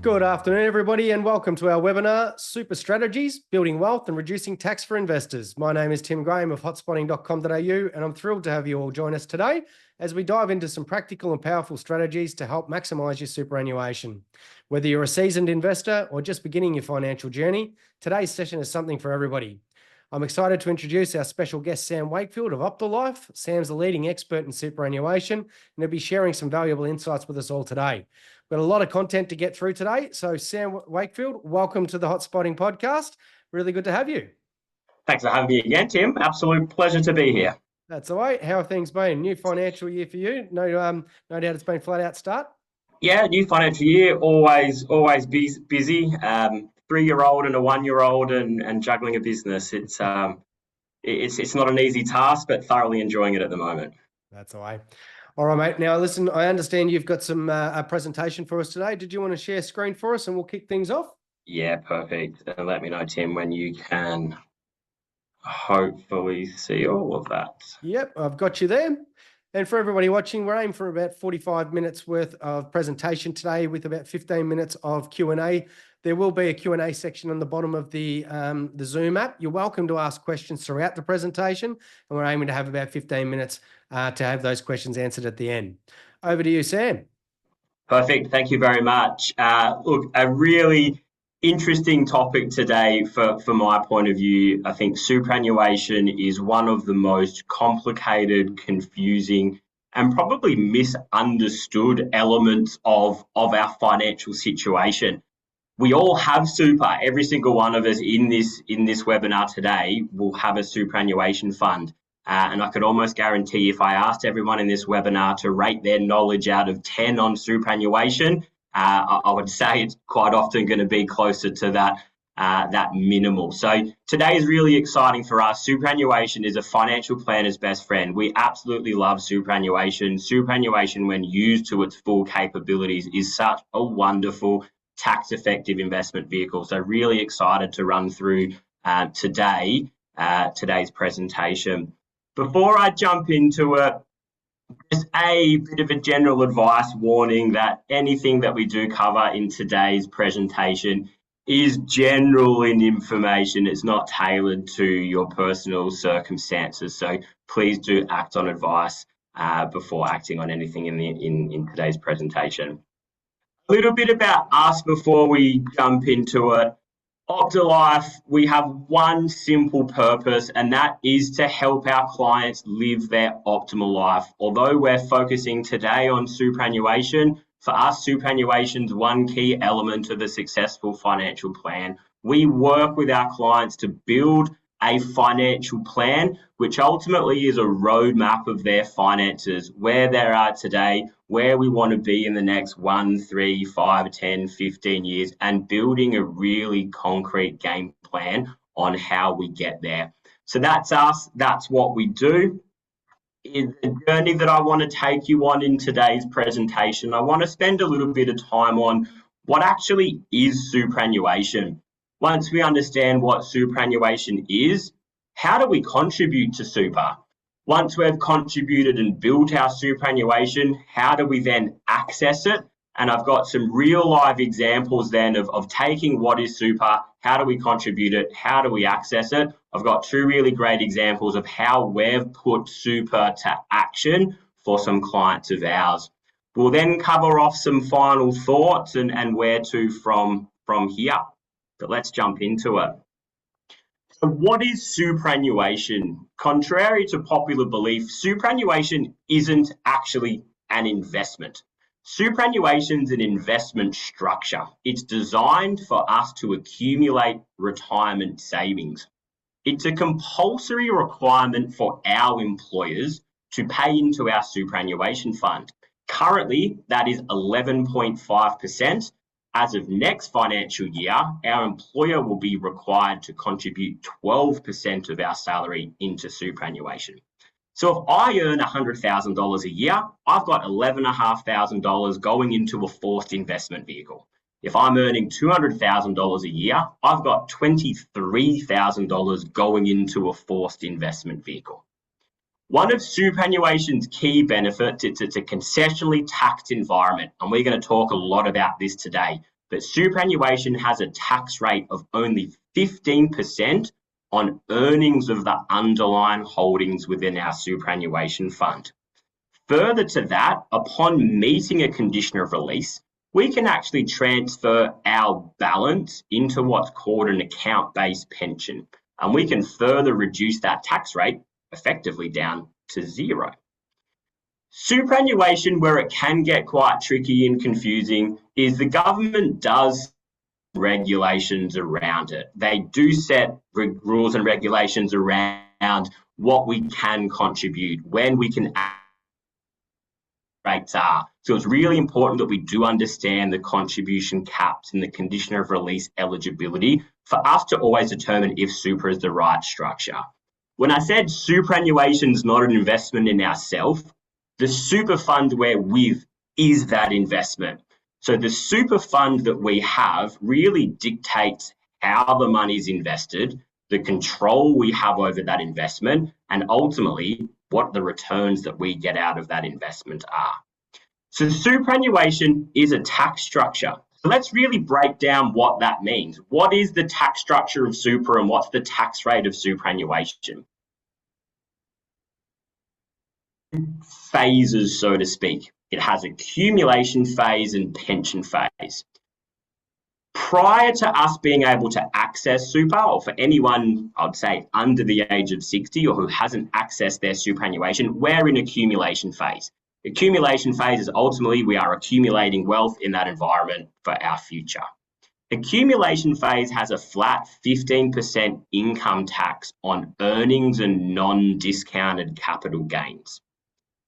Good afternoon, everybody, and welcome to our webinar, Super Strategies, Building Wealth and Reducing Tax for Investors. My name is Tim Graham of hotspotting.com.au, and I'm thrilled to have you all join us today as we dive into some practical and powerful strategies to help maximize your superannuation. Whether you're a seasoned investor or just beginning your financial journey, today's session is something for everybody. I'm excited to introduce our special guest, Sam Wakefield of Optalife. Sam's the leading expert in superannuation, and he'll be sharing some valuable insights with us all today. We've got a lot of content to get through today. So Sam Wakefield, welcome to the Hotspotting podcast. Really good to have you. Thanks for having me again, Tim. Absolute pleasure to be here. That's all right. How have things been? New financial year for you? No doubt it's been flat out start. Yeah, new financial year, always busy. 3-year-old and a 1-year-old and juggling a business. It's not an easy task, but thoroughly enjoying it at the moment. That's all right. All right, mate. Now, listen, I understand you've got some a presentation for us today. Did you want to share screen for us and we'll kick things off? Yeah, perfect. And let me know, Tim, when you can hopefully see all of that. Yep, I've got you there. And for everybody watching, we're aiming for about 45 minutes worth of presentation today with about 15 minutes of Q&A. There will be a Q&A section on the bottom of the Zoom app. You're welcome to ask questions throughout the presentation, and we're aiming to have about 15 minutes to have those questions answered at the end. Over to you, Sam. Perfect. Thank you very much. Look, a really interesting topic today from my point of view. I think superannuation is one of the most complicated, confusing, and probably misunderstood elements of our financial situation. We all have super. Every single one of us in this webinar today will have a superannuation fund. And I could almost guarantee if I asked everyone in this webinar to rate their knowledge out of 10 on superannuation, I would say it's quite often going to be closer to that minimal. So today is really exciting for us. Superannuation is a financial planner's best friend. We absolutely love superannuation. Superannuation, when used to its full capabilities, is such a wonderful tax-effective investment vehicle. So really excited to run through today's presentation. Before I jump into it, just a bit of a general advice warning that anything that we do cover in today's presentation is general in information. It's not tailored to your personal circumstances. So please do act on advice before acting on anything in today's presentation. A little bit about us before we jump into it. Optalife, we have one simple purpose, and that is to help our clients live their optimal life. Although we're focusing today on superannuation, for us, superannuation's one key element of a successful financial plan. We work with our clients to build a financial plan, which ultimately is a roadmap of their finances, where they are today, where we want to be in the next 1, 3, 5, 10, 15 years, and building a really concrete game plan on how we get there. So that's us, that's what we do. In the journey that I want to take you on in today's presentation, I want to spend a little bit of time on what actually is superannuation. Once we understand what superannuation is, how do we contribute to super? Once we've contributed and built our superannuation, how do we then access it? And I've got some real live examples then of taking what is super, how do we contribute it, how do we access it? I've got 2 really great examples of how we've put super to action for some clients of ours. We'll then cover off some final thoughts and where to from here. But let's jump into it. So what is superannuation? Contrary to popular belief, superannuation isn't actually an investment. Superannuation is an investment structure. It's designed for us to accumulate retirement savings. It's a compulsory requirement for our employers to pay into our superannuation fund. Currently, that is 11.5%. As of next financial year, our employer will be required to contribute 12% of our salary into superannuation. So if I earn $100,000 a year, I've got $11,500 going into a forced investment vehicle. If I'm earning $200,000 a year, I've got $23,000 going into a forced investment vehicle. One of superannuation's key benefits, it's a concessionally taxed environment, and we're going to talk a lot about this today. but superannuation has a tax rate of only 15% on earnings of the underlying holdings within our superannuation fund. Further to that, upon meeting a condition of release, we can actually transfer our balance into what's called an account-based pension, and we can further reduce that tax rate effectively down to zero. Superannuation, where it can get quite tricky and confusing, is the government does regulations around it. They do set rules and regulations around what we can contribute, when we can rates are. So it's really important that we do understand the contribution caps and the condition of release eligibility for us to always determine if super is the right structure. When I said superannuation is not an investment in ourselves, the super fund we're with is that investment. So the super fund that we have really dictates how the money is invested, the control we have over that investment, and ultimately what the returns that we get out of that investment are. So superannuation is a tax structure. So let's really break down what that means. What is the tax structure of super and what's the tax rate of superannuation? Phases, so to speak. It has accumulation phase and pension phase. Prior to us being able to access super, or for anyone, I'd say under the age of 60 or who hasn't accessed their superannuation, we're in accumulation phase. Accumulation phase is ultimately we are accumulating wealth in that environment for our future. Accumulation phase has a flat 15% income tax on earnings and non-discounted capital gains.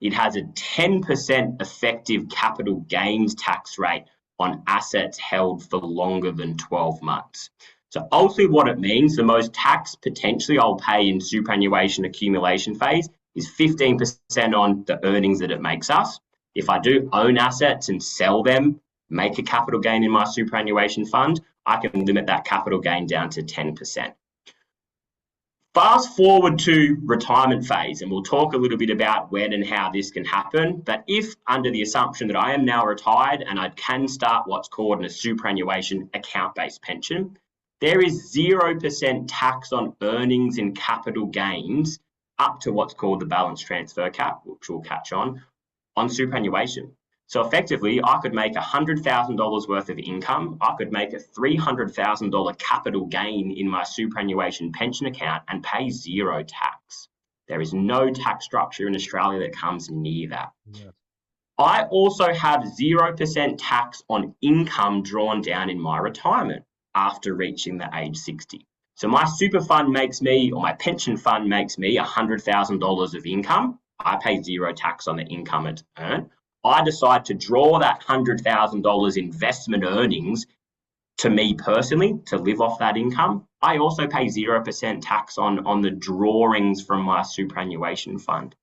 It has a 10% effective capital gains tax rate on assets held for longer than 12 months. So ultimately what it means, the most tax potentially I'll pay in superannuation accumulation phase is 15% on the earnings that it makes us. If I do own assets and sell them, make a capital gain in my superannuation fund, I can limit that capital gain down to 10%. Fast forward to retirement phase, and we'll talk a little bit about when and how this can happen. But if under the assumption that I am now retired and I can start what's called a superannuation account-based pension, there is 0% tax on earnings and capital gains up to what's called the balance transfer cap, which we'll catch on superannuation. So effectively, I could make $100,000 worth of income. I could make a $300,000 capital gain in my superannuation pension account and pay zero tax. There is no tax structure in Australia that comes near that. Yeah. I also have 0% tax on income drawn down in my retirement after reaching the age 60. So my super fund makes me, or my pension fund makes me $100,000 of income. I pay zero tax on the income it's earned. I decide to draw that $100,000 investment earnings to me personally to live off that income. I also pay 0% tax on the drawings from my superannuation fund.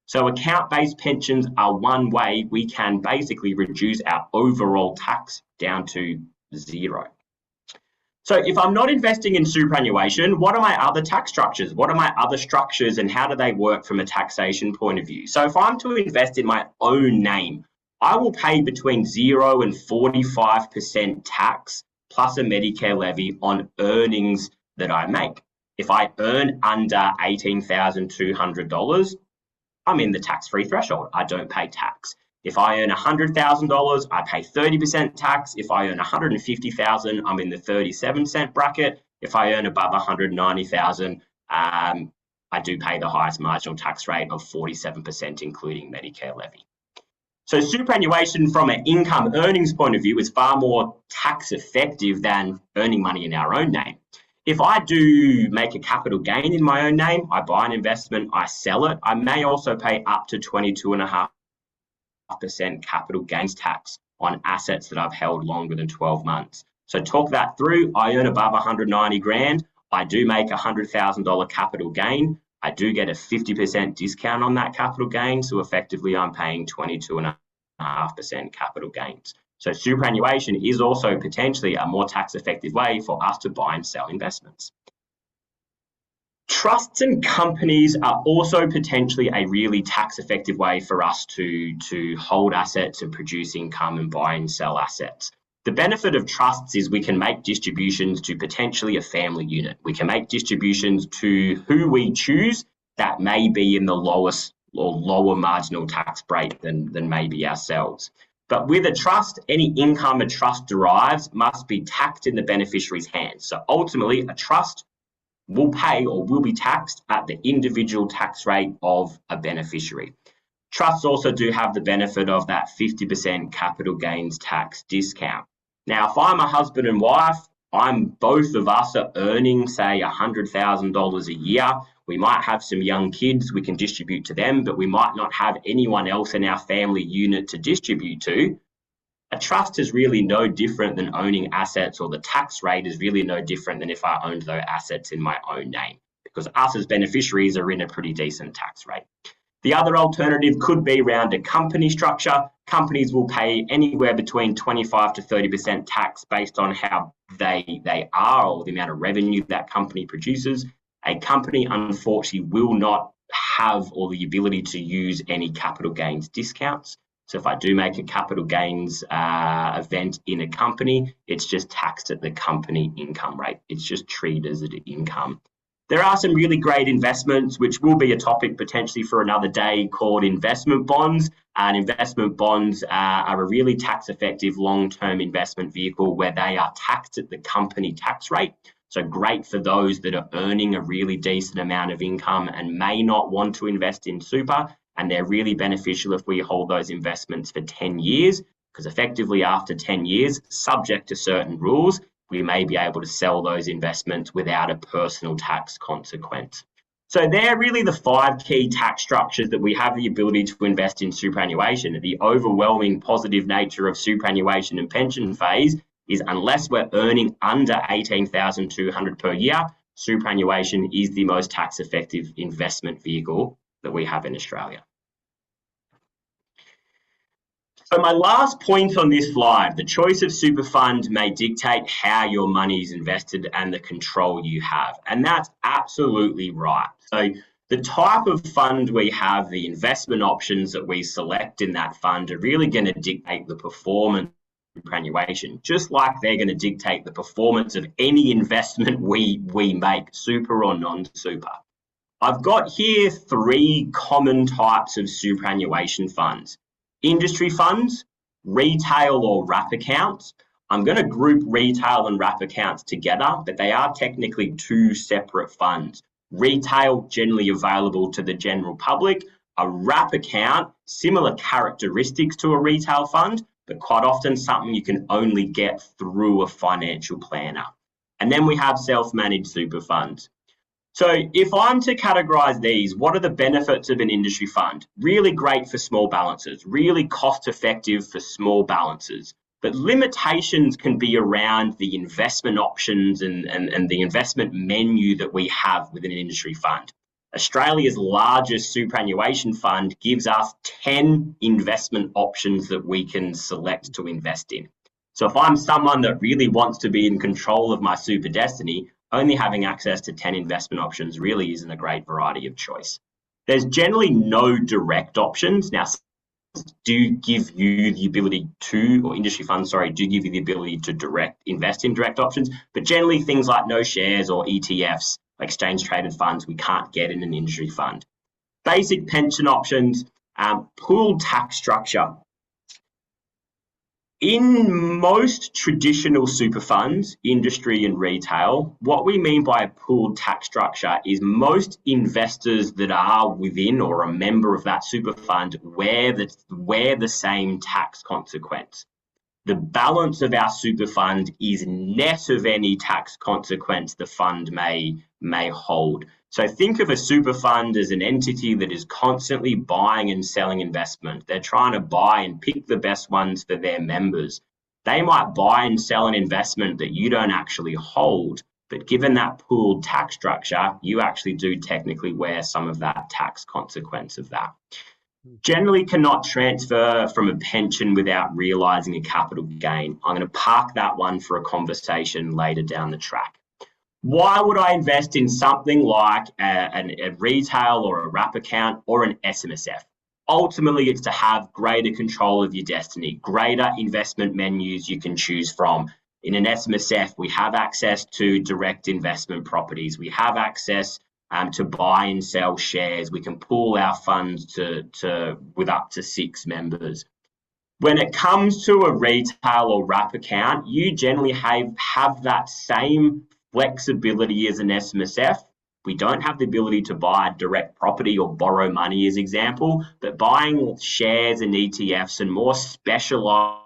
So account-based pensions are one way we can basically reduce our overall tax down to zero. So if I'm not investing in superannuation, what are my other tax structures? What are my other structures and how do they work from a taxation point of view? So if I'm to invest in my own name, I will pay between 0 and 45% tax plus a Medicare levy on earnings that I make. If I earn under $18,200, I'm in the tax-free threshold. I don't pay tax. If I earn $100,000, I pay 30% tax. If I earn $150,000, I'm in the 37% bracket. If I earn above $190,000, I do pay the highest marginal tax rate of 47%, including Medicare levy. So superannuation from an income earnings point of view is far more tax effective than earning money in our own name. If I do make a capital gain in my own name, I buy an investment, I sell it, I may also pay up to 22.5% capital gains tax on assets that I've held longer than 12 months. So talk that through. I earn above 190 grand. I do make a $100,000 capital gain. I do get a 50% discount on that capital gain. So effectively, I'm paying 22.5% capital gains. So superannuation is also potentially a more tax effective way for us to buy and sell investments. Trusts and companies are also potentially a really tax-effective way for us to hold assets and produce income and buy and sell assets. The benefit of trusts is we can make distributions to potentially a family unit. We can make distributions to who we choose that may be in the lowest or lower marginal tax rate than maybe ourselves. But with a trust, any income a trust derives must be taxed in the beneficiary's hands. So ultimately, a trust will pay or will be taxed at the individual tax rate of a beneficiary. Trusts also do have the benefit of that 50% capital gains tax discount. Now, if I'm a husband and wife, both of us are earning, say, $100,000 a year. We might have some young kids we can distribute to them, but we might not have anyone else in our family unit to distribute to. A trust is really no different than owning assets, or the tax rate is really no different than if I owned those assets in my own name, because us as beneficiaries are in a pretty decent tax rate. The other alternative could be around a company structure. Companies will pay anywhere between 25 to 30% tax based on how they are or the amount of revenue that company produces. A company, unfortunately, will not have or the ability to use any capital gains discounts. So if I do make a capital gains event in a company, it's just taxed at the company income rate. It's just treated as an income. There are some really great investments, which will be a topic potentially for another day, called investment bonds. And investment bonds are a really tax-effective long-term investment vehicle where they are taxed at the company tax rate. So great for those that are earning a really decent amount of income and may not want to invest in super. And they're really beneficial if we hold those investments for 10 years, because effectively after 10 years, subject to certain rules, we may be able to sell those investments without a personal tax consequence. So they're really the 5 key tax structures that we have the ability to invest in superannuation. The overwhelming positive nature of superannuation and pension phase is unless we're earning under $18,200 per year, superannuation is the most tax effective investment vehicle that we have in Australia. So my last point on this slide, the choice of super fund may dictate how your money is invested and the control you have. And that's absolutely right. So the type of fund we have, the investment options that we select in that fund are really going to dictate the performance of superannuation, just like they're going to dictate the performance of any investment we make, super or non-super. I've got here 3 common types of superannuation funds. Industry funds, retail or wrap accounts. I'm going to group retail and wrap accounts together, but they are technically 2 separate funds. Retail, generally available to the general public. A wrap account, similar characteristics to a retail fund, but quite often something you can only get through a financial planner. And then we have self-managed super funds. So if I'm to categorize these, what are the benefits of an industry fund? Really great for small balances, really cost effective for small balances. But limitations can be around the investment options and the investment menu that we have within an industry fund. Australia's largest superannuation fund gives us 10 investment options that we can select to invest in. So if I'm someone that really wants to be in control of my super destiny, only having access to 10 investment options really isn't a great variety of choice. There's generally no direct options. Now, do give you the ability to, or industry funds, sorry, do give you the ability to invest in direct options, but generally things like no shares or ETFs, exchange traded funds, we can't get in an industry fund. Basic pension options, pooled tax structure. In most traditional super funds, industry and retail, what we mean by a pooled tax structure is most investors that are within or a member of that super fund wear the same tax consequence. The balance of our super fund is net of any tax consequence the fund may hold. So think of a super fund as an entity that is constantly buying and selling investment. They're trying to buy and pick the best ones for their members. They might buy and sell an investment that you don't actually hold, but given that pooled tax structure, you actually do technically wear some of that tax consequence of that. Generally cannot transfer from a pension without realising a capital gain. I'm going to park that one for a conversation later down the track. Why would I invest in something like a retail or a wrap account or an SMSF? ultimately it's to have greater control of your destiny, greater investment menus you can choose from. In an SMSF, we have access to direct investment properties. We have access to buy and sell shares. We can pool our funds with up to 6 members. When it comes to a retail or wrap account, you generally have that same flexibility as an SMSF. We don't have the ability to buy direct property or borrow money as example, but buying shares and ETFs and more specialized,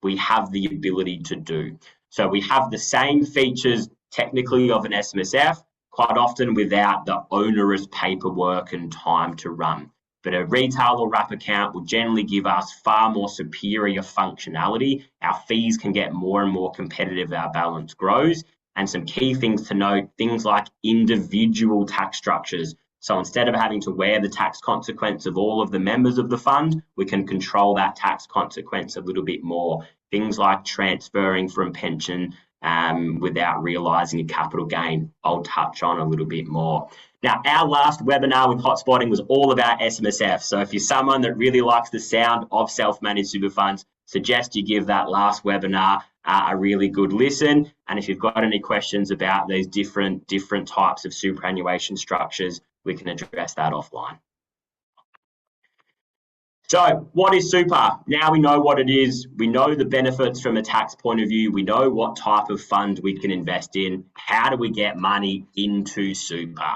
we have the ability to do. So we have the same features technically of an SMSF, quite often without the onerous paperwork and time to run. But a retail or wrap account will generally give us far more superior functionality. Our fees can get more and more competitive as our balance grows. And some key things to note, things like individual tax structures. So instead of having to wear the tax consequence of all of the members of the fund, we can control that tax consequence a little bit more. Things like transferring from pension without realising a capital gain, I'll touch on a little bit more. Now, our last webinar with Hotspotting was all about SMSF. So if you're someone that really likes the sound of self-managed super funds, suggest you give that last webinar a really good listen. And if you've got any questions about these different types of superannuation structures, we can address that offline. So what is super? Now we know what it is. We know the benefits from a tax point of view. We know what type of fund we can invest in. How do we get money into super?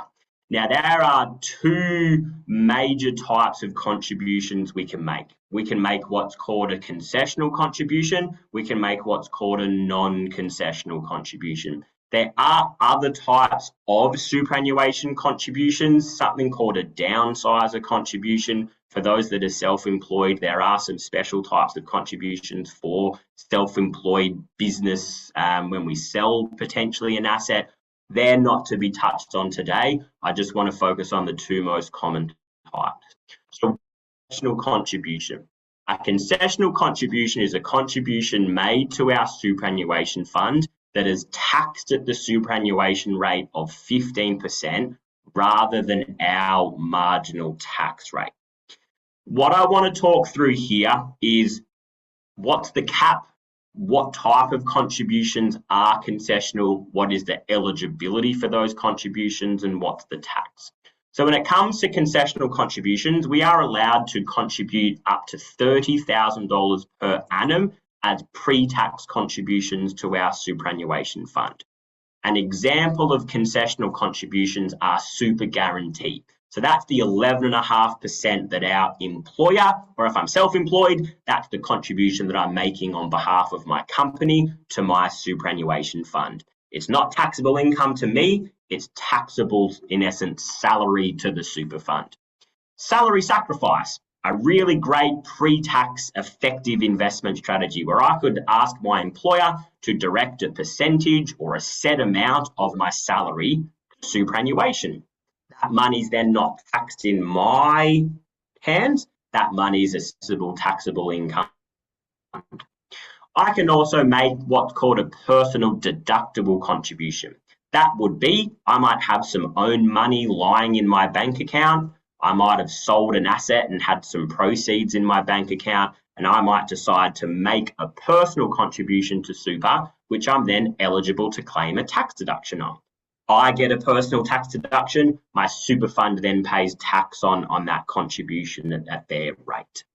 Now, there are 2 major types of contributions we can make. We can make what's called a concessional contribution. We can make what's called a non-concessional contribution. There are other types of superannuation contributions, something called a downsizer contribution. For those that are self-employed, there are some special types of contributions for self-employed business when we sell potentially an asset. They're not to be touched on today. I just want to focus on the 2 most common types. So, concessional contribution. A concessional contribution is a contribution made to our superannuation fund that is taxed at the superannuation rate of 15% rather than our marginal tax rate. What I want to talk through here is what's the cap? What type of contributions are concessional? What is the eligibility for those contributions and what's the tax? So when it comes to concessional contributions, we are allowed to contribute up to $30,000 per annum as pre-tax contributions to our superannuation fund. An example of concessional contributions are super guarantee. So that's the 11.5% that our employer, or if I'm self-employed, that's the contribution that I'm making on behalf of my company to my superannuation fund. It's not taxable income to me, it's taxable, in essence, salary to the super fund. Salary sacrifice, a really great pre-tax effective investment strategy where I could ask my employer to direct a percentage or a set amount of my salary to superannuation. That money's then not taxed in my hands. That money is accessible taxable income. I can also make what's called a personal deductible contribution. That would be, I might have some own money lying in my bank account. I might have sold an asset and had some proceeds in my bank account, and I might decide to make a personal contribution to super, which I'm then eligible to claim a tax deduction on. I get a personal tax deduction, my super fund then pays tax on that contribution at their rate.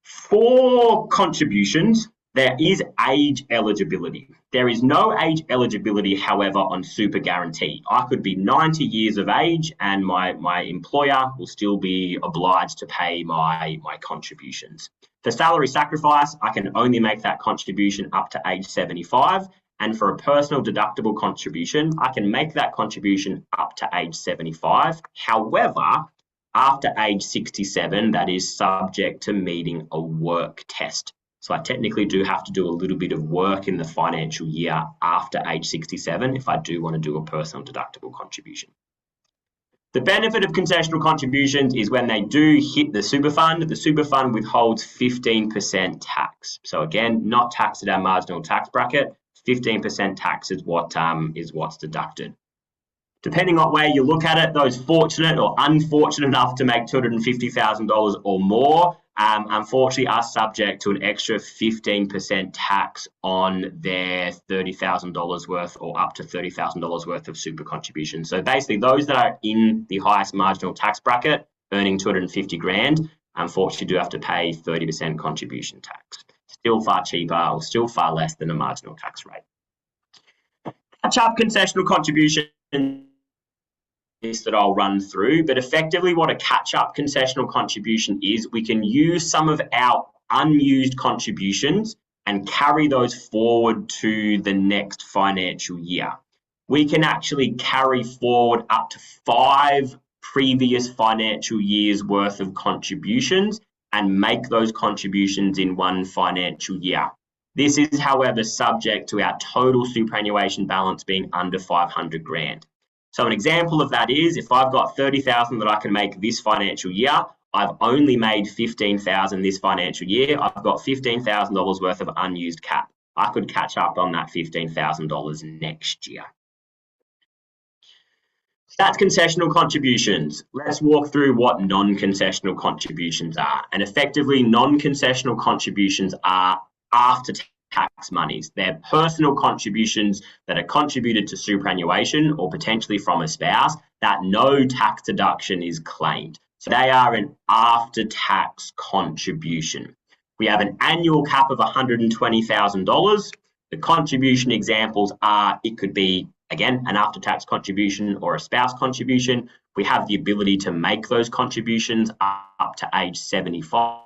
For contributions, there is age eligibility. There is no age eligibility, however, on super guarantee. I could be 90 years of age and my employer will still be obliged to pay my contributions. For salary sacrifice, I can only make that contribution up to age 75. And for a personal deductible contribution, I can make that contribution up to age 75. However, after age 67, that is subject to meeting a work test. So I technically do have to do a little bit of work in the financial year after age 67 if I do want to do a personal deductible contribution. The benefit of concessional contributions is when they do hit the super fund withholds 15% tax. So again, not taxed at our marginal tax bracket. 15% tax is what's deducted. Depending on where you look at it, those fortunate or unfortunate enough to make $250,000 or more, unfortunately are subject to an extra 15% tax on their $30,000 worth or up to $30,000 worth of super contributions. So basically those that are in the highest marginal tax bracket earning 250 grand, unfortunately do have to pay 30% contribution tax. Still far cheaper or still far less than a marginal tax rate. Catch-up concessional contribution that I'll run through, but effectively what a catch-up concessional contribution is, we can use some of our unused contributions and carry those forward to the next financial year. We can actually carry forward up to 5 previous financial years worth of contributions and make those contributions in one financial year. This is, however, subject to our total superannuation balance being under 500 grand. So an example of that is if I've got 30,000 that I can make this financial year, I've only made 15,000 this financial year. I've got $15,000 worth of unused cap. I could catch up on that $15,000 next year. That's concessional contributions. Let's walk through what non-concessional contributions are. And effectively, non-concessional contributions are after-tax monies. They're personal contributions that are contributed to superannuation or potentially from a spouse that no tax deduction is claimed. So they are an after-tax contribution. We have an annual cap of $120,000. The contribution examples are, it could be, again, an after-tax contribution or a spouse contribution. We have the ability to make those contributions up to age 75.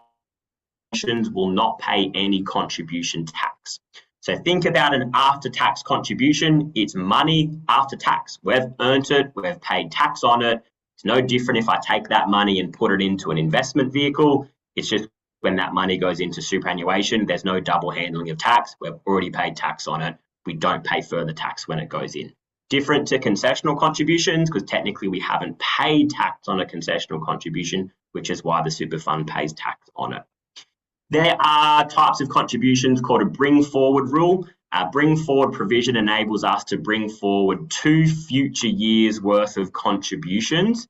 Will not pay any contribution tax. So think about an after-tax contribution. It's money after tax. We've earned it, we've paid tax on it. It's no different if I take that money and put it into an investment vehicle. It's just when that money goes into superannuation, there's no double handling of tax. We've already paid tax on it. We don't pay further tax when it goes in. Different to concessional contributions, because technically we haven't paid tax on a concessional contribution, which is why the super fund pays tax on it. There are types of contributions called a bring forward rule. A bring forward provision enables us to bring forward 2 future years worth of contributions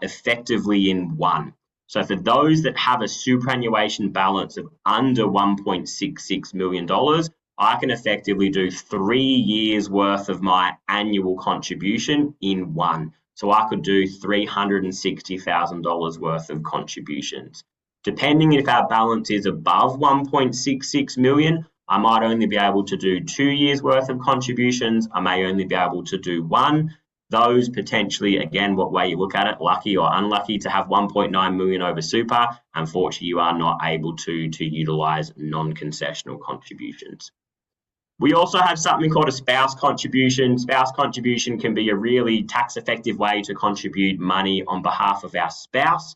effectively in one. So for those that have a superannuation balance of under $1.66 million, I can effectively do 3 years worth of my annual contribution in one. So I could do $360,000 worth of contributions. Depending if our balance is above 1.66 million, I might only be able to do 2 years worth of contributions. I may only be able to do 1. Those potentially, again, what way you look at it, lucky or unlucky to have 1.9 million over super. Unfortunately, you are not able to utilize non-concessional contributions. We also have something called a spouse contribution. Spouse contribution can be a really tax-effective way to contribute money on behalf of our spouse.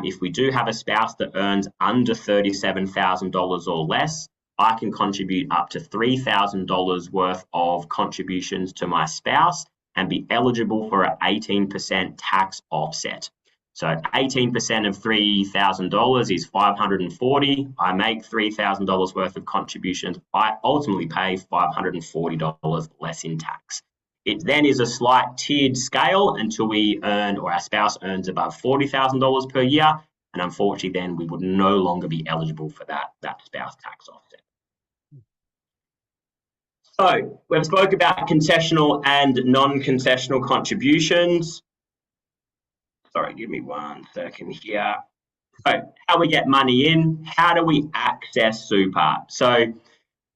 If we do have a spouse that earns under $37,000 or less, I can contribute up to $3,000 worth of contributions to my spouse and be eligible for an 18% tax offset. So 18% of $3,000 is $540. I make $3,000 worth of contributions. I ultimately pay $540 less in tax. It then is a slight tiered scale until we earn, or our spouse earns above $40,000 per year. And unfortunately, then we would no longer be eligible for that spouse tax offset. So we've spoke about concessional and non-concessional contributions. Sorry, give me 1 second here. So how we get money in, how do we access super? So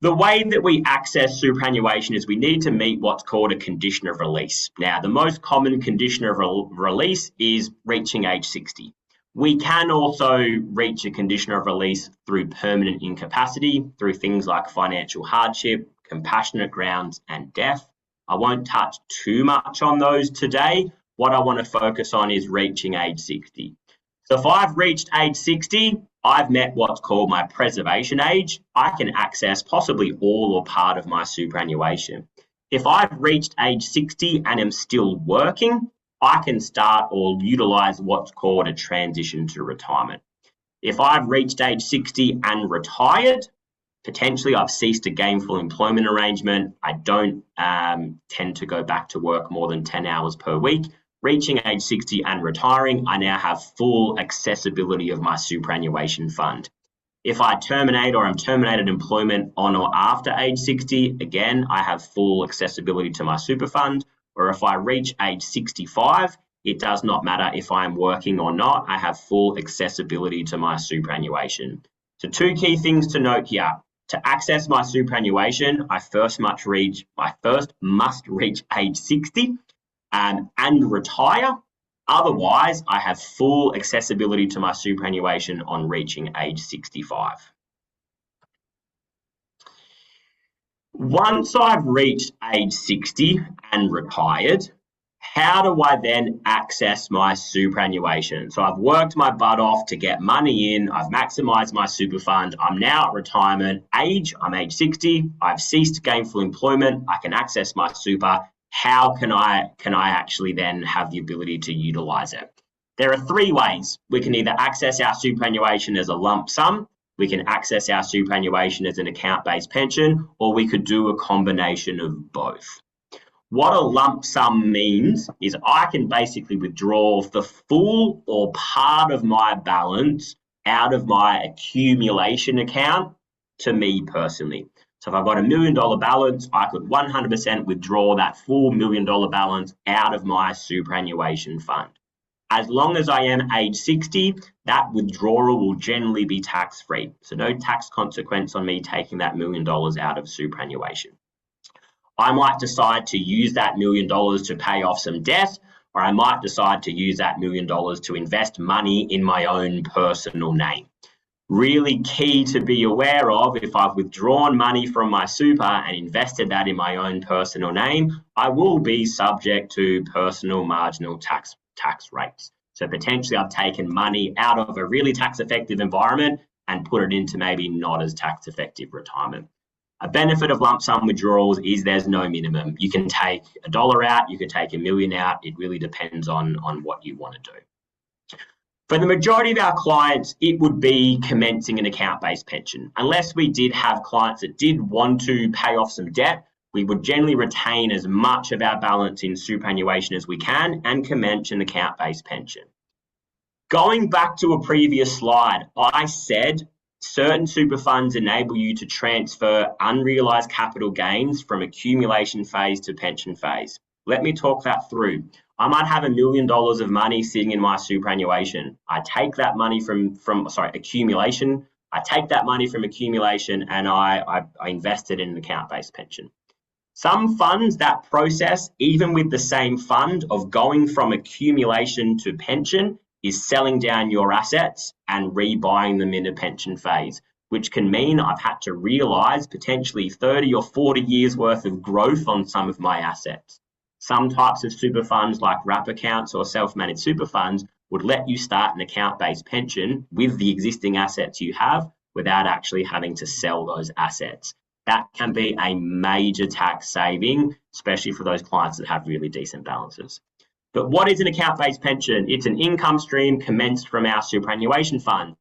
the way that we access superannuation is we need to meet what's called a condition of release. Now, the most common condition of release is reaching age 60. We can also reach a condition of release through permanent incapacity, through things like financial hardship, compassionate grounds, and death. I won't touch too much on those today. What I want to focus on is reaching age 60. So if I've reached age 60, I've met what's called my preservation age. I can access possibly all or part of my superannuation. If I've reached age 60 and am still working, I can start or utilise what's called a transition to retirement. If I've reached age 60 and retired, Potentially, I've ceased a gainful employment arrangement. I don't tend to go back to work more than 10 hours per week. Reaching age 60 and retiring, I now have full accessibility of my superannuation fund. If I terminate or am terminated employment on or after age 60, again, I have full accessibility to my super fund. Or if I reach age 65, it does not matter if I'm working or not, I have full accessibility to my superannuation. So 2 key things to note here. To access my superannuation, I first must reach age 60 and retire. Otherwise, I have full accessibility to my superannuation on reaching age 65. Once I've reached age 60 and retired, how do I then access my superannuation? So I've worked my butt off to get money in, I've maximised my super fund, I'm now at retirement age, I'm age 60, I've ceased gainful employment, I can access my super. How can I actually then have the ability to utilise it? There are 3 ways. We can either access our superannuation as a lump sum, we can access our superannuation as an account-based pension, or we could do a combination of both. What a lump sum means is I can basically withdraw the full or part of my balance out of my accumulation account to me personally. So if I've got $1 million balance, I could 100% withdraw that full $1 million balance out of my superannuation fund. As long as I am age 60, that withdrawal will generally be tax-free. So no tax consequence on me taking that $1 million out of superannuation. I might decide to use that $1 million to pay off some debt, or I might decide to use that $1 million to invest money in my own personal name. Really key to be aware of, if I've withdrawn money from my super and invested that in my own personal name, I will be subject to personal marginal tax rates. So potentially I've taken money out of a really tax effective environment and put it into maybe not as tax effective retirement. A benefit of lump sum withdrawals is there's no minimum. You can take $1 out, you can take $1 million out. It really depends on what you want to do. For the majority of our clients, it would be commencing an account-based pension. Unless we did have clients that did want to pay off some debt, we would generally retain as much of our balance in superannuation as we can and commence an account-based pension. Going back to a previous slide, I said certain super funds enable you to transfer unrealised capital gains from accumulation phase to pension phase. Let me talk that through. I might have $1 million of money sitting in my superannuation. I take that money from accumulation. I take that money from accumulation and I invest it in an account-based pension. Some funds, that process, even with the same fund of going from accumulation to pension, is selling down your assets and rebuying them in a pension phase, which can mean I've had to realise potentially 30 or 40 years worth of growth on some of my assets. Some types of super funds like wrap accounts or self-managed super funds would let you start an account-based pension with the existing assets you have without actually having to sell those assets. That can be a major tax saving, especially for those clients that have really decent balances. But what is an account-based pension? It's an income stream commenced from our superannuation fund.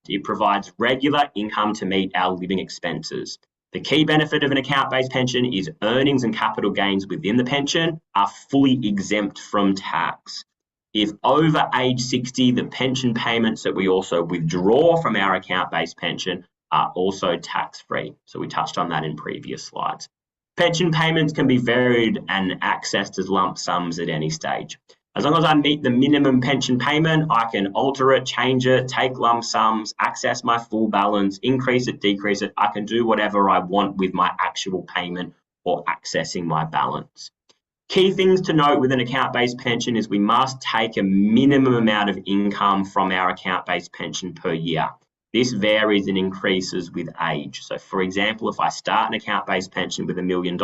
It provides regular income to meet our living expenses. The key benefit of an account-based pension is earnings and capital gains within the pension are fully exempt from tax. If over age 60, the pension payments that we also withdraw from our account-based pension are also tax-free. So we touched on that in previous slides. Pension payments can be varied and accessed as lump sums at any stage. As long as I meet the minimum pension payment, I can alter it, change it, take lump sums, access my full balance, increase it, decrease it. I can do whatever I want with my actual payment or accessing my balance. Key things to note with an account-based pension is we must take a minimum amount of income from our account-based pension per year. This varies and increases with age. So for example, if I start an account-based pension with $1 million,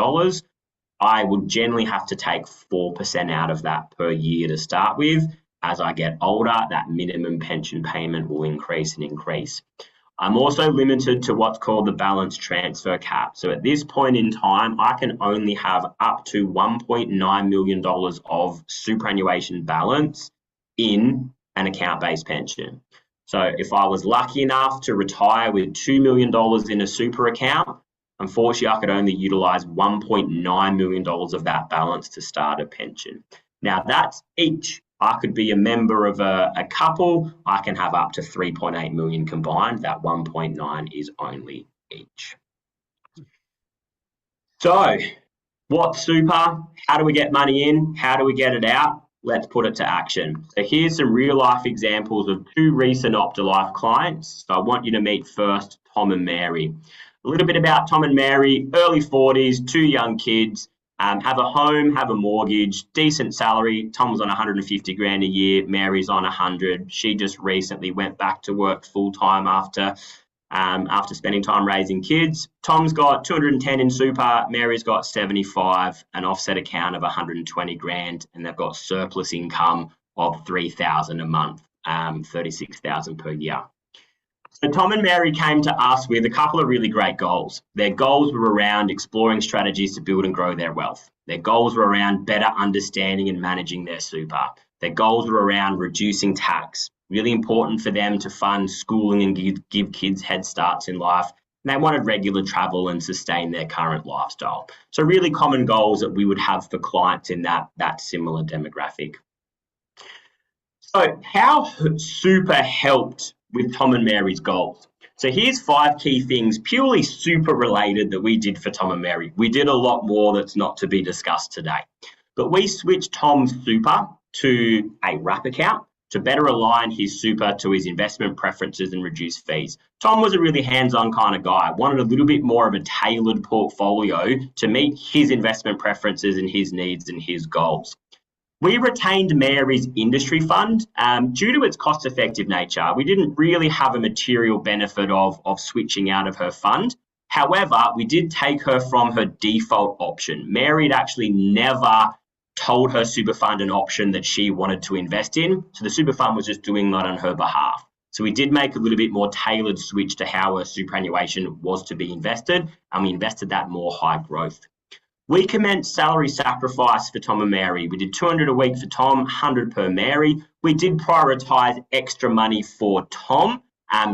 I would generally have to take 4% out of that per year to start with. As I get older, that minimum pension payment will increase and increase. I'm also limited to what's called the balance transfer cap. So at this point in time, I can only have up to $1.9 million of superannuation balance in an account-based pension. So if I was lucky enough to retire with $2 million in a super account, unfortunately, I could only utilise $1.9 million of that balance to start a pension. Now, that's each. I could be a member of a couple. I can have up to 3.8 million combined. That 1.9 is only each. So, what's super? How do we get money in? How do we get it out? Let's put it to action. So here's some real life examples of two recent Optalife clients. So I want you to meet first Tom and Mary. A little bit about Tom and Mary, early 40s, two young kids, have a home, have a mortgage, decent salary. Tom was on 150 grand a year, Mary's on 100. She just recently went back to work full time after spending time raising kids. Tom's got 210 in super, Mary's got 75, an offset account of 120 grand, and they've got surplus income of 3,000 a month, 36,000 per year. So Tom and Mary came to us with a couple of really great goals. Their goals were around exploring strategies to build and grow their wealth. Their goals were around better understanding and managing their super. Their goals were around reducing tax. Really important for them to fund schooling and give kids head starts in life. And they wanted regular travel and sustain their current lifestyle. So really common goals that we would have for clients in that similar demographic. So how super helped with Tom and Mary's goals? So here's 5 key things purely super related that we did for Tom and Mary. We did a lot more that's not to be discussed today. But we switched Tom's super to a wrap account to better align his super to his investment preferences and reduce fees. Tom was a really hands-on kind of guy, wanted a little bit more of a tailored portfolio to meet his investment preferences and his needs and his goals. We retained Mary's industry fund due to its cost-effective nature. We didn't really have a material benefit of switching out of her fund. However, we did take her from her default option. Mary had actually never told her super fund an option that she wanted to invest in. So the super fund was just doing that on her behalf. So we did make a little bit more tailored switch to how her superannuation was to be invested, and we invested that more high growth. We commenced salary sacrifice for Tom and Mary. We did 200 a week for Tom, 100 per Mary. We did prioritise extra money for Tom,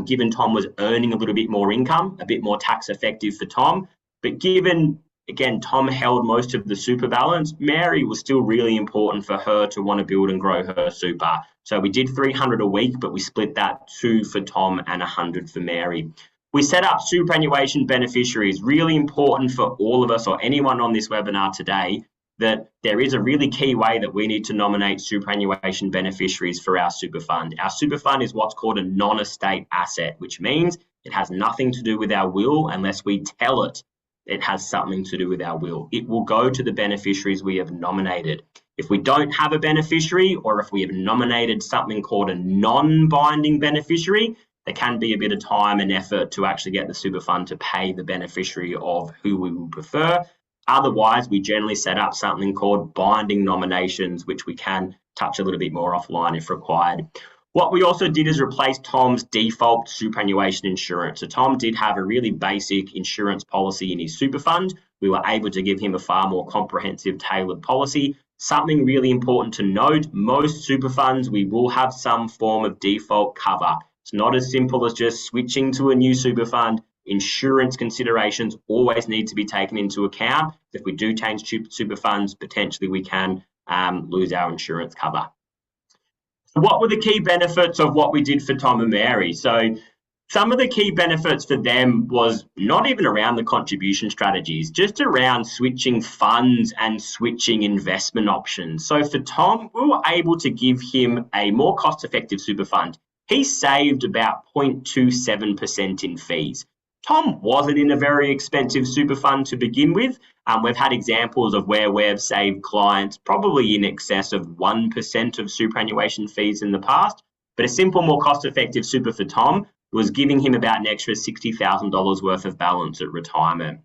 given Tom was earning a little bit more income, a bit more tax effective for Tom. But given, again, Tom held most of the super balance, Mary was still really important for her to want to build and grow her super. So we did 300 a week, but we split that 2 for Tom and 100 for Mary. We set up superannuation beneficiaries, really important for all of us or anyone on this webinar today, that there is a really key way that we need to nominate superannuation beneficiaries for our super fund. Our super fund is what's called a non-estate asset, which means it has nothing to do with our will unless we tell it it has something to do with our will. It will go to the beneficiaries we have nominated. If we don't have a beneficiary, or if we have nominated something called a non-binding beneficiary, there can be a bit of time and effort to actually get the super fund to pay the beneficiary of who we would prefer. Otherwise, we generally set up something called binding nominations, which we can touch a little bit more offline if required. What we also did is replace Tom's default superannuation insurance. So Tom did have a really basic insurance policy in his super fund. We were able to give him a far more comprehensive, tailored policy. Something really important to note, most super funds, we will have some form of default cover. It's not as simple as just switching to a new super fund. Insurance considerations always need to be taken into account. If we do change super funds, potentially we can lose our insurance cover. So what were the key benefits of what we did for Tom and Mary? So some of the key benefits for them was not even around the contribution strategies, just around switching funds and switching investment options. So for Tom, we were able to give him a more cost-effective super fund. He saved about 0.27% in fees. Tom wasn't in a very expensive super fund to begin with. We've had examples of where we've saved clients probably in excess of 1% of superannuation fees in the past. But a simple, more cost-effective super for Tom was giving him about an extra $60,000 worth of balance at retirement.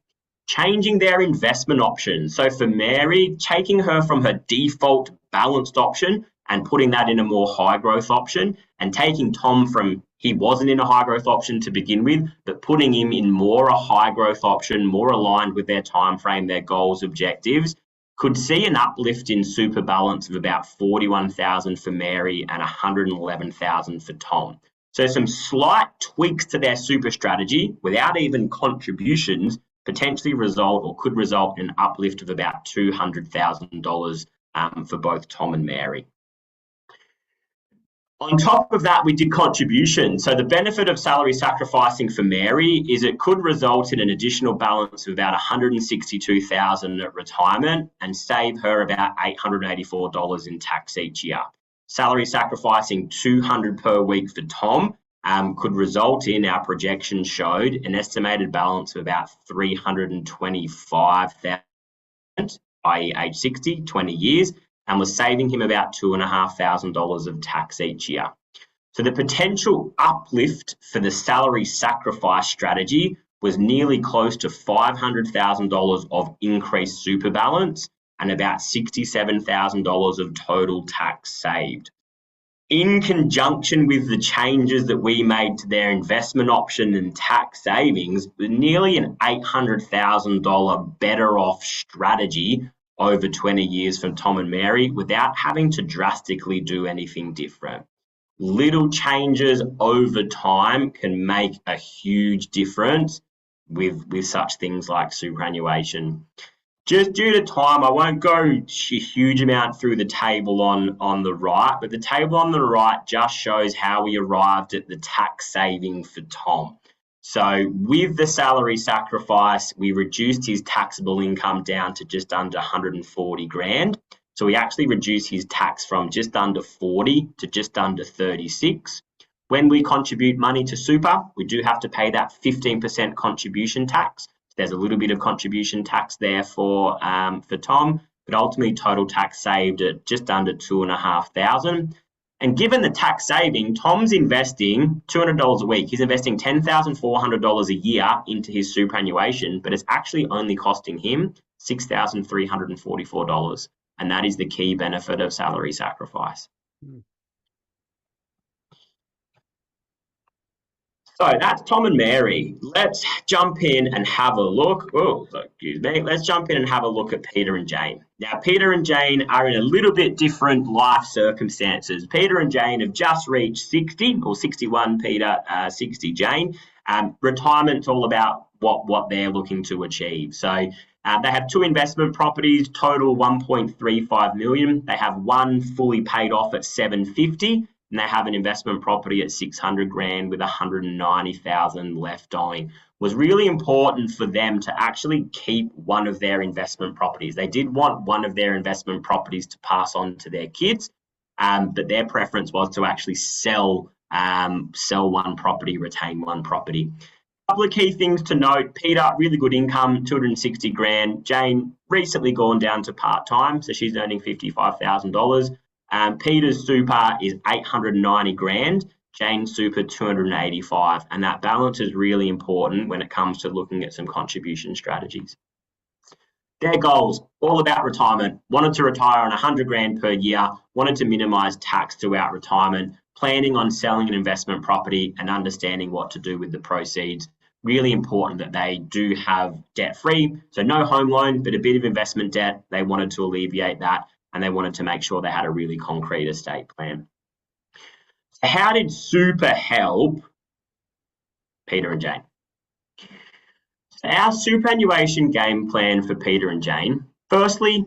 Changing their investment options. So for Mary, taking her from her default balanced option and putting that in a more high growth option, and taking Tom from, he wasn't in a high growth option to begin with, but putting him in more a high growth option, more aligned with their time frame, their goals, objectives, could see an uplift in super balance of about 41,000 for Mary and 111,000 for Tom. So some slight tweaks to their super strategy without even contributions potentially result or could result in an uplift of about $200,000 for both Tom and Mary. On top of that, we did contributions. So the benefit of salary sacrificing for Mary is it could result in an additional balance of about $162,000 at retirement and save her about $884 in tax each year. Salary sacrificing $200 per week for Tom could result in, our projections showed, an estimated balance of about $325,000, i.e. age 60, 20 years, and was saving him about $2,500 of tax each year. So the potential uplift for the salary sacrifice strategy was nearly close to $500,000 of increased super balance and about $67,000 of total tax saved. In conjunction with the changes that we made to their investment option and tax savings, nearly an $800,000 better off strategy over 20 years from Tom and Mary without having to drastically do anything different. Little changes over time can make a huge difference with such things like superannuation. Just due to time, I won't go a huge amount through the table on the right, but the table on the right just shows how we arrived at the tax saving for Tom. So with the salary sacrifice, we reduced his taxable income down to just under 140 grand. So we actually reduced his tax from just under 40 to just under 36. When we contribute money to super, we do have to pay that 15% contribution tax. There's a little bit of contribution tax there for Tom, but ultimately total tax saved at just under $2,500. And given the tax saving, Tom's investing $200 a week. He's investing $10,400 a year into his superannuation, but it's actually only costing him $6,344. And that is the key benefit of salary sacrifice. So that's Tom and Mary. Let's jump in and have a look. Oh, excuse me. Let's jump in and have a look at Peter and Jane. Now, Peter and Jane are in a little bit different life circumstances. Peter and Jane have just reached 60 or 61, Peter, 60, Jane. Retirement's all about what they're looking to achieve. So they have two investment properties, total 1.35 million. They have one fully paid off at 750. And they have an investment property at 600 grand with 190,000 left owing. It was really important for them to actually keep one of their investment properties. They did want one of their investment properties to pass on to their kids, but their preference was to actually sell one property, retain one property. A couple of key things to note: Peter, really good income, 260 grand. Jane, recently gone down to part-time, so she's earning $55,000. Peter's super is 890 grand, Jane's super 285, and that balance is really important when it comes to looking at some contribution strategies. Their goals, all about retirement. Wanted to retire on 100 grand per year, wanted to minimise tax throughout retirement, planning on selling an investment property and understanding what to do with the proceeds. Really important that they do have debt-free, so no home loan, but a bit of investment debt. They wanted to alleviate that, and they wanted to make sure they had a really concrete estate plan. So how did super help Peter and Jane? So our superannuation game plan for Peter and Jane, firstly,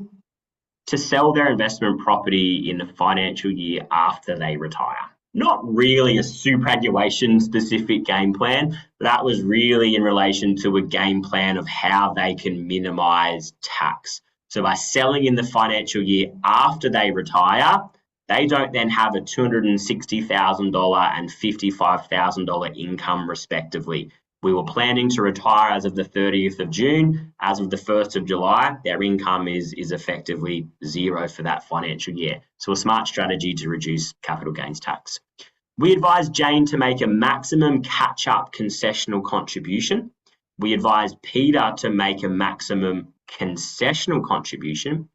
to sell their investment property in the financial year after they retire. Not really a superannuation specific game plan, but that was really in relation to a game plan of how they can minimise tax. So by selling in the financial year after they retire, they don't then have a $260,000 and $55,000 income respectively. We were planning to retire as of the 30th of June. As of the 1st of July, their income is effectively zero for that financial year. So a smart strategy to reduce capital gains tax. We advised Jane to make a maximum catch-up concessional contribution. We advised Peter to make a maximum concessional contribution.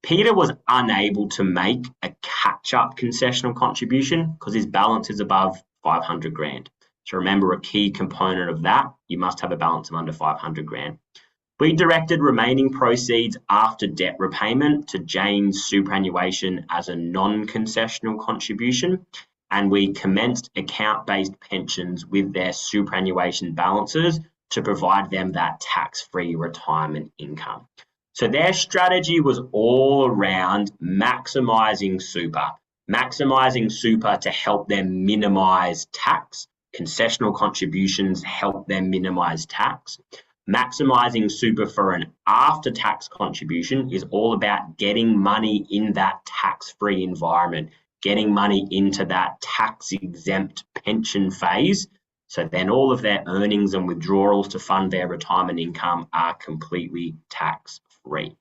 Peter was unable to make a catch-up concessional contribution because his balance is above 500 grand. So remember, a key component of that, you must have a balance of under 500 grand. We directed remaining proceeds after debt repayment to Jane's superannuation as a non-concessional contribution. and we commenced account-based pensions with their superannuation balances to provide them that tax-free retirement income. So their strategy was all around maximising super to help them minimise tax. Concessional contributions help them minimise tax. Maximising super for an after-tax contribution is all about getting money in that tax-free environment, getting money into that tax-exempt pension phase. So then all of their earnings and withdrawals to fund their retirement income are completely tax-free.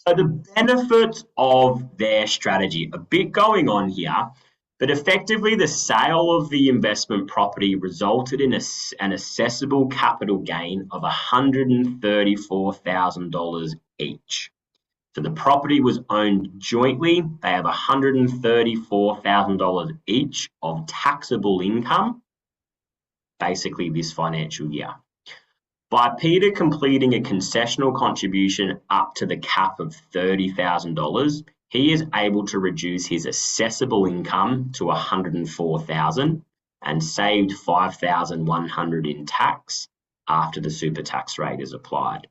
So the benefits of their strategy, a bit going on here, but effectively the sale of the investment property resulted in an assessable capital gain of $134,000 each. So the property was owned jointly. They have $134,000 each of taxable income, basically this financial year. By Peter completing a concessional contribution up to the cap of $30,000, he is able to reduce his assessable income to $104,000 and saved $5,100 in tax after the super tax rate is applied.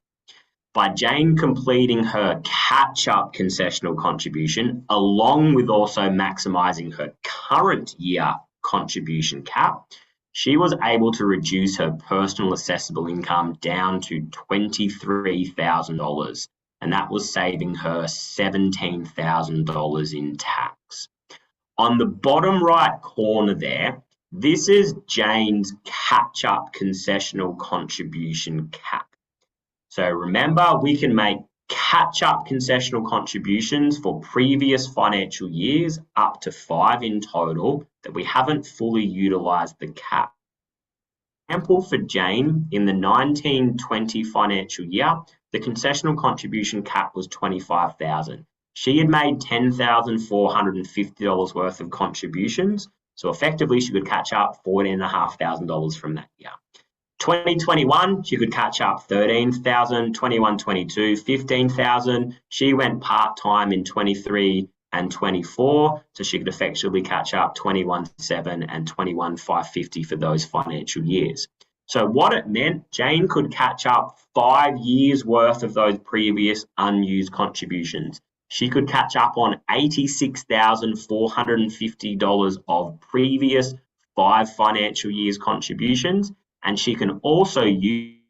By Jane completing her catch-up concessional contribution, along with also maximising her current year contribution cap, she was able to reduce her personal assessable income down to $23,000, and that was saving her $17,000 in tax. On the bottom right corner there, this is Jane's catch-up concessional contribution cap. So remember, we can make catch-up concessional contributions for previous financial years, up to 5 in total, that we haven't fully utilised the cap. Example for Jane, in the 1920 financial year, the concessional contribution cap was $25,000. She had made $10,450 worth of contributions, so effectively she could catch up $14,500 from that year. 2021, she could catch up $13,000, 21-22, $15,000. She went part-time in 23 and 24, so she could effectively catch up $21,700 and $21,550 for those financial years. So what it meant, Jane could catch up 5 years worth of those previous unused contributions. She could catch up on $86,450 of previous 5 financial years contributions, and she can also use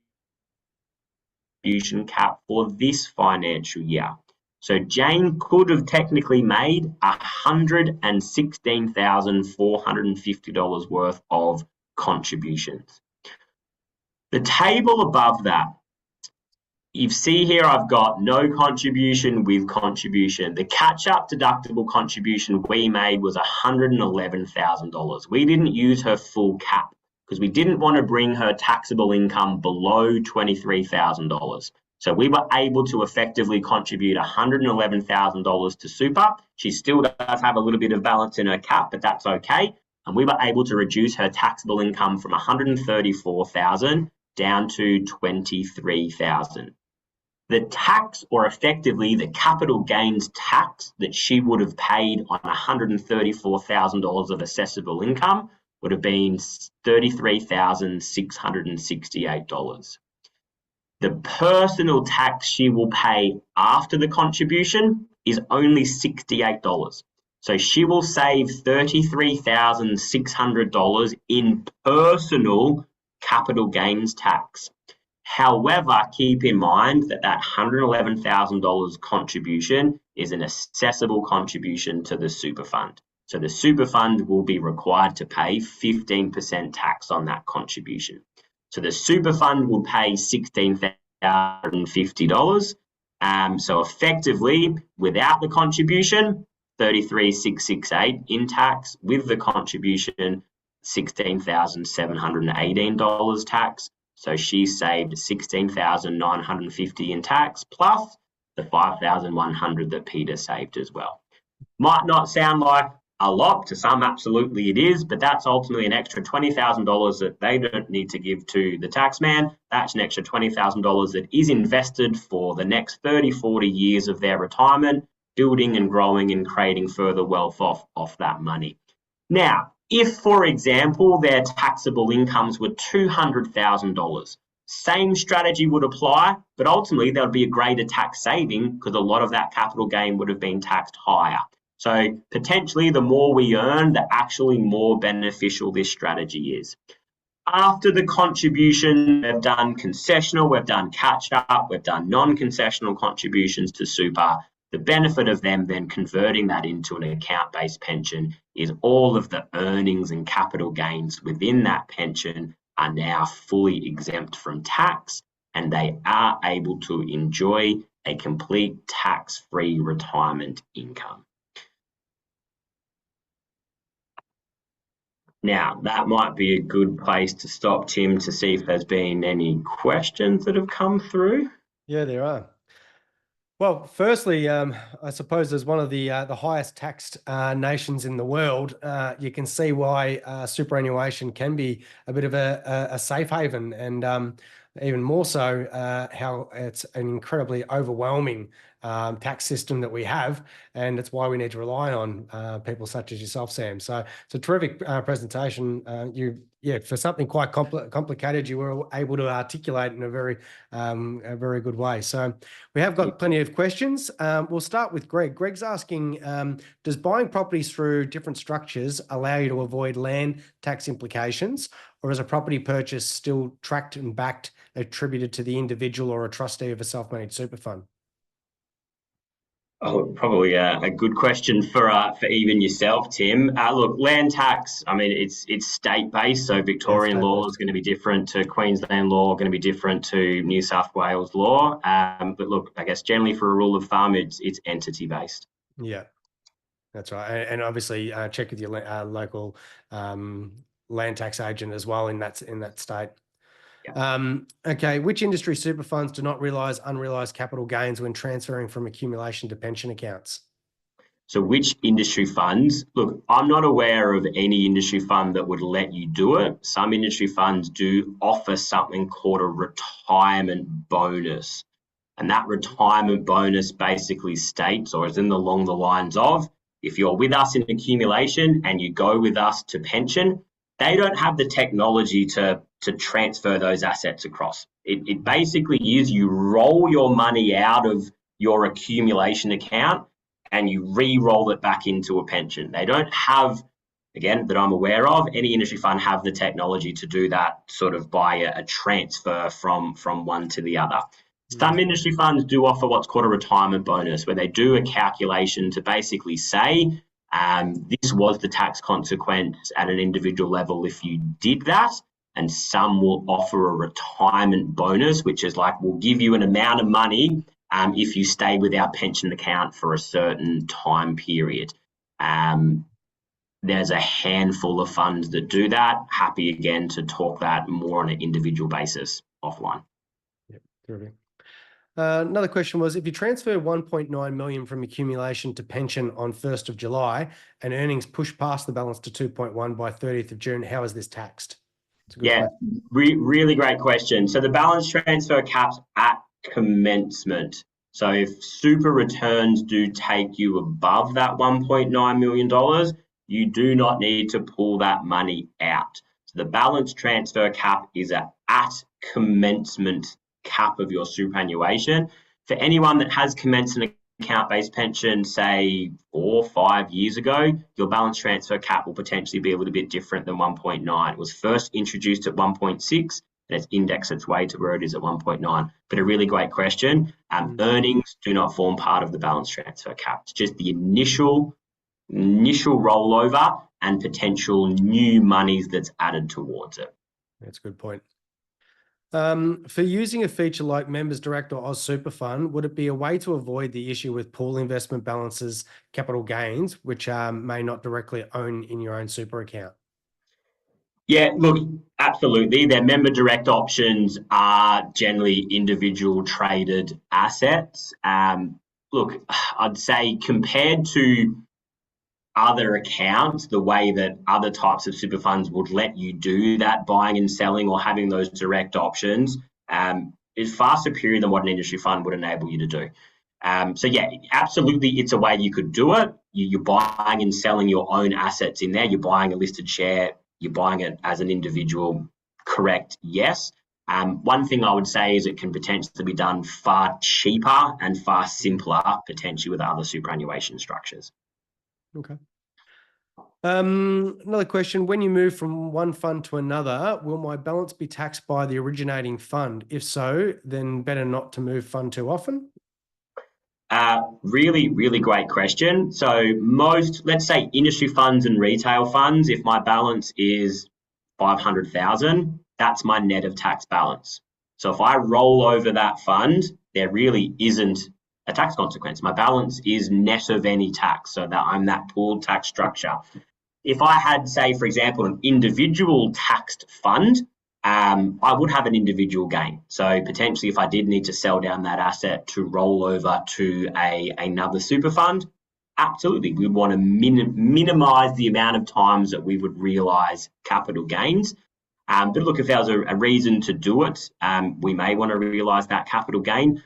contribution cap for this financial year. So Jane could have technically made $116,450 worth of contributions. The table above that, you see here I've got no contribution with contribution. The catch-up deductible contribution we made was $111,000. We didn't use her full cap because we didn't want to bring her taxable income below $23,000. So we were able to effectively contribute $111,000 to super. She still does have a little bit of balance in her cap, but that's okay. And we were able to reduce her taxable income from $134,000 down to $23,000. The tax, or effectively the capital gains tax that she would have paid on $134,000 of assessable income would have been $33,668. The personal tax she will pay after the contribution is only $68. So she will save $33,600 in personal capital gains tax. However, keep in mind that that $111,000 contribution is an assessable contribution to the super fund. So the super fund will be required to pay 15% tax on that contribution. So the super fund will pay $16,050. So effectively, without the contribution, $33,668 in tax. With the contribution, $16,718 tax. So she saved $16,950 in tax, plus the $5,100 that Peter saved as well. Might not sound like a lot, to some absolutely it is, but that's ultimately an extra $20,000 that they don't need to give to the taxman. That's an extra $20,000 that is invested for the next 30, 40 years of their retirement, building and growing and creating further wealth off that money. Now, if, for example, their taxable incomes were $200,000, same strategy would apply, but ultimately there would be a greater tax saving because a lot of that capital gain would have been taxed higher. So potentially the more we earn, the actually more beneficial this strategy is. After the contribution, we've done concessional, we've done catch-up, we've done non-concessional contributions to super. The benefit of them then converting that into an account-based pension is all of the earnings and capital gains within that pension are now fully exempt from tax, and they are able to enjoy a complete tax-free retirement income. Now, that might be a good place to stop, Tim, to see if there's been any questions that have come through. Yeah, there are. Well, firstly, I suppose as one of the highest taxed nations in the world, you can see why superannuation can be a bit of a safe haven, and even more so how it's an incredibly overwhelming tax system that we have, and it's why we need to rely on people such as yourself, Sam. So it's a terrific presentation. For something quite complicated, you were able to articulate in a very good way. So we have got plenty of questions. We'll start with Greg. Greg's asking, does buying properties through different structures allow you to avoid land tax implications, or is a property purchase still tracked and backed, attributed to the individual or a trustee of a self-managed super fund? Oh, probably a good question for even yourself, Tim. Look, land tax, I mean, it's state-based, so Victorian law is going to be different to Queensland law, going to be different to New South Wales law. But look, I guess generally for a rule of thumb, it's entity-based. Yeah, that's right. And obviously check with your local land tax agent as well in that state. Yeah. Okay, which industry super funds do not realise unrealised capital gains when transferring from accumulation to pension accounts? So which industry funds? Look, I'm not aware of any industry fund that would let you do it. Some industry funds do offer something called a retirement bonus. And that retirement bonus basically states, or is along the lines of, if you're with us in accumulation and you go with us to pension, they don't have the technology to transfer those assets across. It basically is you roll your money out of your accumulation account and you re-roll it back into a pension. They don't have, again, that I'm aware of, any industry fund have the technology to do that sort of by a transfer from one to the other. Some industry funds do offer what's called a retirement bonus, where they do a calculation to basically say, this was the tax consequence at an individual level if you did that. And some will offer a retirement bonus, which is like, we'll give you an amount of money if you stay with our pension account for a certain time period. There's a handful of funds that do that. Happy again to talk that more on an individual basis offline. Yep, terrific. Another question was, if you transfer 1.9 million from accumulation to pension on 1st of July and earnings push past the balance to 2.1 by 30th of June, how is this taxed? Yeah, really great question. So the balance transfer cap's at commencement. So if super returns do take you above that $1.9 million, you do not need to pull that money out. So the balance transfer cap is at commencement cap of your superannuation. For anyone that has commenced an account-based pension, say 4 or 5 years ago, your balance transfer cap will potentially be a little bit different than 1.9. It was first introduced at 1.6 and it's indexed its way to where it is at 1.9. But a really great question. Earnings do not form part of the balance transfer cap. It's just the initial rollover and potential new monies that's added towards it. That's a good point. For using a feature like Members Direct or Oz Super Fund, would it be a way to avoid the issue with pool investment balances, capital gains, which may not directly own in your own super account? Yeah, look, absolutely. Their member direct options are generally individual traded assets. Look, I'd say compared to other accounts, the way that other types of super funds would let you do that buying and selling or having those direct options is far superior than what an industry fund would enable you to do. So yeah, absolutely, it's a way you could do it. you're buying and selling your own assets in there. You're buying a listed share. You're buying it as an individual. Correct? Yes. One thing I would say is it can potentially be done far cheaper and far simpler, potentially with other superannuation structures. Okay. Another question, when you move from one fund to another, will my balance be taxed by the originating fund? If so, then better not to move fund too often. Really, really great question. So most, let's say industry funds and retail funds, if my balance is 500,000, that's my net of tax balance. So if I roll over that fund, there really isn't a tax consequence. My balance is net of any tax, so that I'm that pooled tax structure. If I had, say, for example, an individual taxed fund, I would have an individual gain. So potentially if I did need to sell down that asset to roll over to another super fund, absolutely, we want to minimise the amount of times that we would realise capital gains. But look, if there was a reason to do it, we may want to realise that capital gain.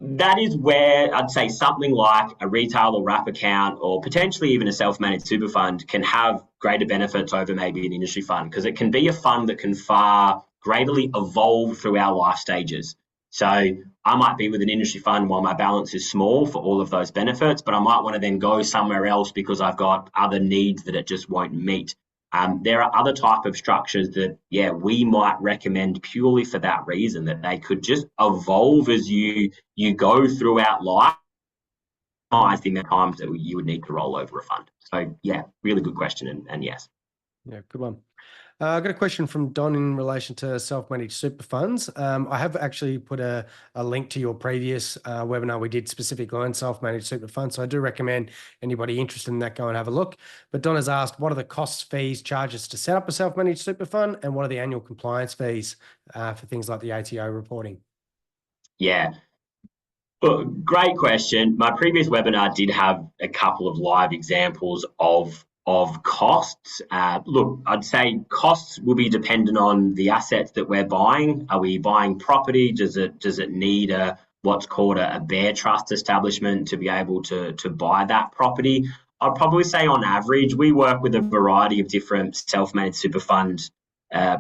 That is where I'd say something like a retail or wrap account or potentially even a self-managed super fund can have greater benefits over maybe an industry fund, because it can be a fund that can far greatly evolve through our life stages. So I might be with an industry fund while my balance is small for all of those benefits, but I might want to then go somewhere else because I've got other needs that it just won't meet. There are other type of structures that, yeah, we might recommend purely for that reason, that they could just evolve as you go throughout life, the amount of times that you would need to roll over a fund. So, yeah, really good question, and yes. Yeah, good one. I got a question from Don in relation to self-managed super funds. I have actually put a link to your previous webinar we did specifically on self-managed super funds. So I do recommend anybody interested in that go and have a look. But Don has asked, what are the costs, fees, charges to set up a self-managed super fund, and what are the annual compliance fees for things like the ATO reporting? Yeah. Well, great question. My previous webinar did have a couple of live examples of costs. Look, I'd say costs will be dependent on the assets that we're buying. Are we buying property? Does it need what's called a bare trust establishment to be able to buy that property? I'd probably say on average, we work with a variety of different self-managed super fund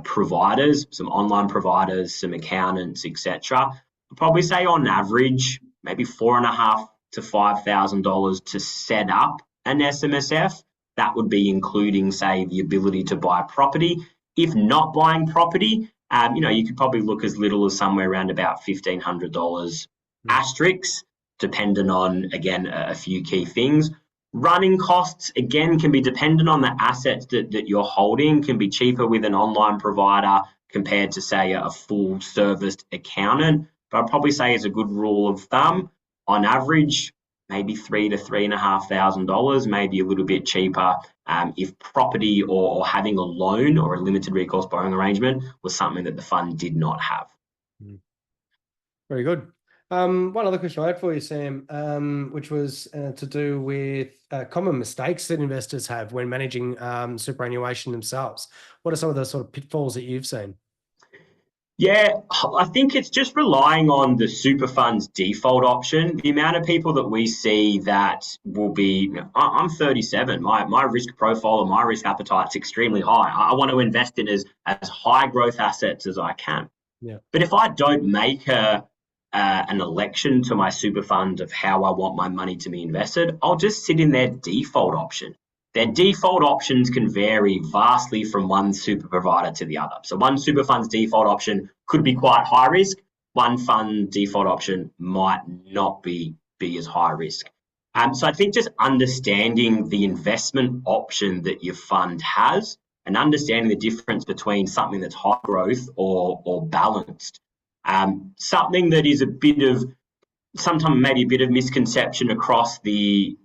providers, some online providers, some accountants, etc. I'd probably say on average, maybe $4,500 to $5,000 to set up an SMSF. That would be including, say, the ability to buy property. If not buying property, you could probably look as little as somewhere around about $1,500 asterisks, depending on, again, a few key things. Running costs, again, can be dependent on the assets that you're holding, can be cheaper with an online provider compared to, say, a full-serviced accountant. But I'd probably say as a good rule of thumb, on average, maybe $3,000 to $3,500, maybe a little bit cheaper if property or having a loan or a limited recourse borrowing arrangement was something that the fund did not have. Very good. One other question I had for you, Sam, which was to do with common mistakes that investors have when managing superannuation themselves. What are some of the sort of pitfalls that you've seen? Yeah, I think it's just relying on the super fund's default option. The amount of people that we see that will be, I'm 37, my risk profile and my risk appetite is extremely high. I want to invest in as high growth assets as I can. Yeah. But if I don't make an election to my super fund of how I want my money to be invested, I'll just sit in their default option. Their default options can vary vastly from one super provider to the other. So one super fund's default option could be quite high risk. One fund default option might not be as high risk. So I think just understanding the investment option that your fund has and understanding the difference between something that's high growth or balanced. Something that is sometimes maybe a bit of misconception across the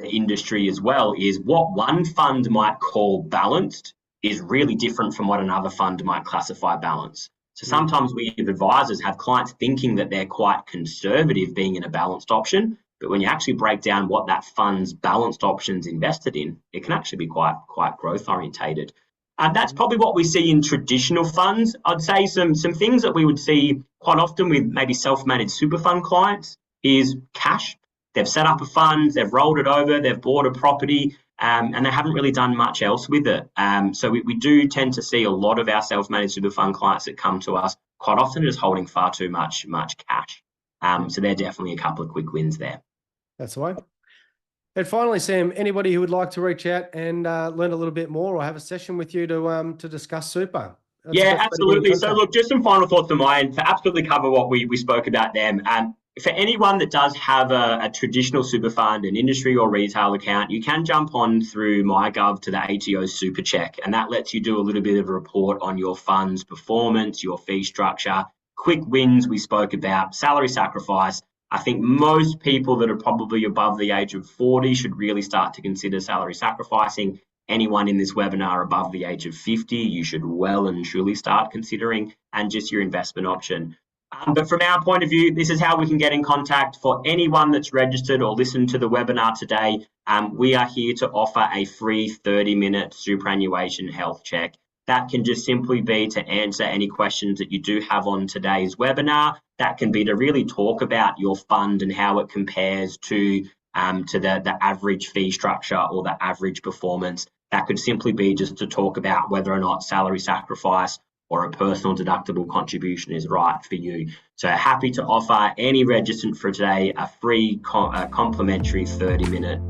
industry as well is what one fund might call balanced is really different from what another fund might classify balanced. So sometimes we as advisors have clients thinking that they're quite conservative being in a balanced option, but when you actually break down what that fund's balanced option's invested in, it can actually be quite growth orientated. And that's probably what we see in traditional funds. I'd say some things that we would see quite often with maybe self-managed super fund clients is cash. they've set up a fund, they've rolled it over, they've bought a property, and they haven't really done much else with it. So we do tend to see a lot of our self-managed super fund clients that come to us quite often just holding far too much cash. So they're definitely a couple of quick wins there. That's the way. And finally, Sam, anybody who would like to reach out and learn a little bit more or have a session with you to discuss super. Yeah, absolutely. So look, just some final thoughts on my end to absolutely cover what we spoke about them. For anyone that does have a traditional super fund, an industry or retail account, you can jump on through MyGov to the ATO Super Check, and that lets you do a little bit of a report on your fund's performance, your fee structure, quick wins we spoke about, salary sacrifice. I think most people that are probably above the age of 40 should really start to consider salary sacrificing. Anyone in this webinar above the age of 50, you should well and truly start considering, and just your investment option. But from our point of view, this is how we can get in contact. For anyone that's registered or listened to the webinar today, we are here to offer a free 30-minute superannuation health check. That can just simply be to answer any questions that you do have on today's webinar. That can be to really talk about your fund and how it compares to the average fee structure or the average performance. That could simply be just to talk about whether or not salary sacrifice or a personal deductible contribution is right for you. So happy to offer any registrant for today a free complimentary 30-minute